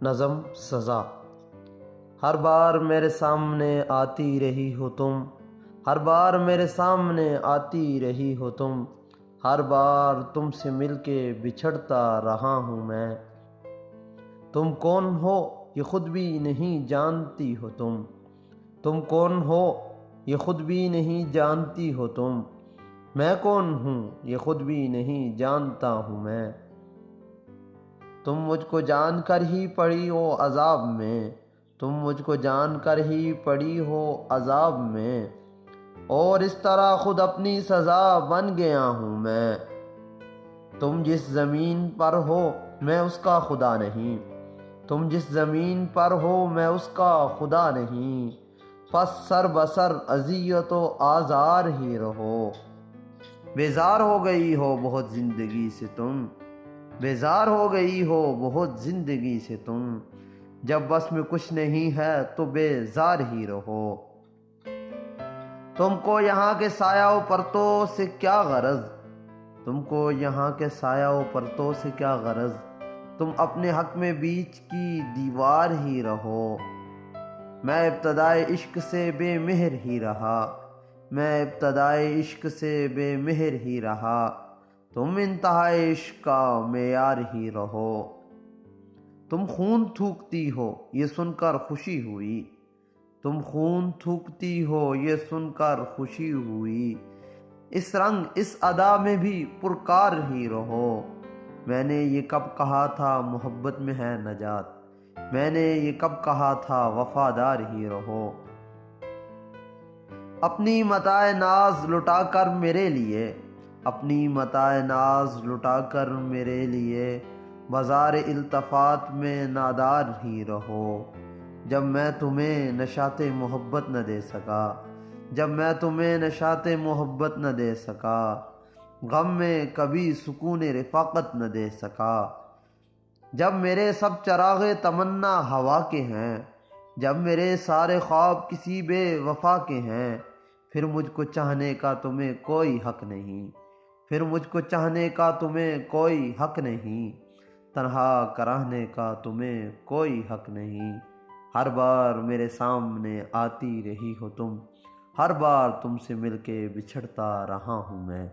نظم سزا۔ ہر بار میرے سامنے آتی رہی ہو تم، ہر بار میرے سامنے آتی رہی ہو تم، ہر بار تم سے مل کے بچھڑتا رہا ہوں میں۔ تم کون ہو یہ خود بھی نہیں جانتی ہو تم کون ہو یہ خود بھی نہیں جانتی ہو تم، میں کون ہوں یہ خود بھی نہیں جانتا ہوں میں۔ تم مجھ کو جان کر ہی پڑی ہو عذاب میں، تم مجھ کو جان کر ہی پڑی ہو عذاب میں، اور اس طرح خود اپنی سزا بن گیا ہوں میں۔ تم جس زمین پر ہو میں اس کا خدا نہیں، تم جس زمین پر ہو میں اس کا خدا نہیں، پس سر بسر اذیت و آزار ہی رہو۔ بیزار ہو گئی ہو بہت زندگی سے تم، بیزار ہو گئی ہو بہت زندگی سے تم، جب بس میں کچھ نہیں ہے تو بیزار ہی رہو۔ تم کو یہاں کے سایہ و پرتوں سے کیا غرض، تم کو یہاں کے سایہ و پرتوں سے کیا غرض، تم اپنے حق میں بیچ کی دیوار ہی رہو۔ میں ابتدائے عشق سے بے مہر ہی رہا، میں ابتدائے عشق سے بے مہر ہی رہا، تم انتہائے عشق کا معیار ہی رہو۔ تم خون تھوکتی ہو یہ سن کر خوشی ہوئی، تم خون تھوکتی ہو یہ سن کر خوشی ہوئی، اس رنگ اس ادا میں بھی پرکار ہی رہو۔ میں نے یہ کب کہا تھا محبت میں ہے نجات، میں نے یہ کب کہا تھا وفادار ہی رہو۔ اپنی متاع ناز لٹا کر میرے لیے، اپنی متاع ناز لٹا کر میرے لیے، بازار التفات میں نادار ہی رہو۔ جب میں تمہیں نشاط محبت نہ دے سکا، جب میں تمہیں نشاط محبت نہ دے سکا، غم میں کبھی سکون رفاقت نہ دے سکا، جب میرے سب چراغ تمنا ہوا کے ہیں، جب میرے سارے خواب کسی بے وفا کے ہیں، پھر مجھ کو چاہنے کا تمہیں کوئی حق نہیں، پھر مجھ کو چاہنے کا تمہیں کوئی حق نہیں، تنہا کرانے کا تمہیں کوئی حق نہیں۔ ہر بار میرے سامنے آتی رہی ہو تم، ہر بار تم سے مل کے بچھڑتا رہا ہوں میں۔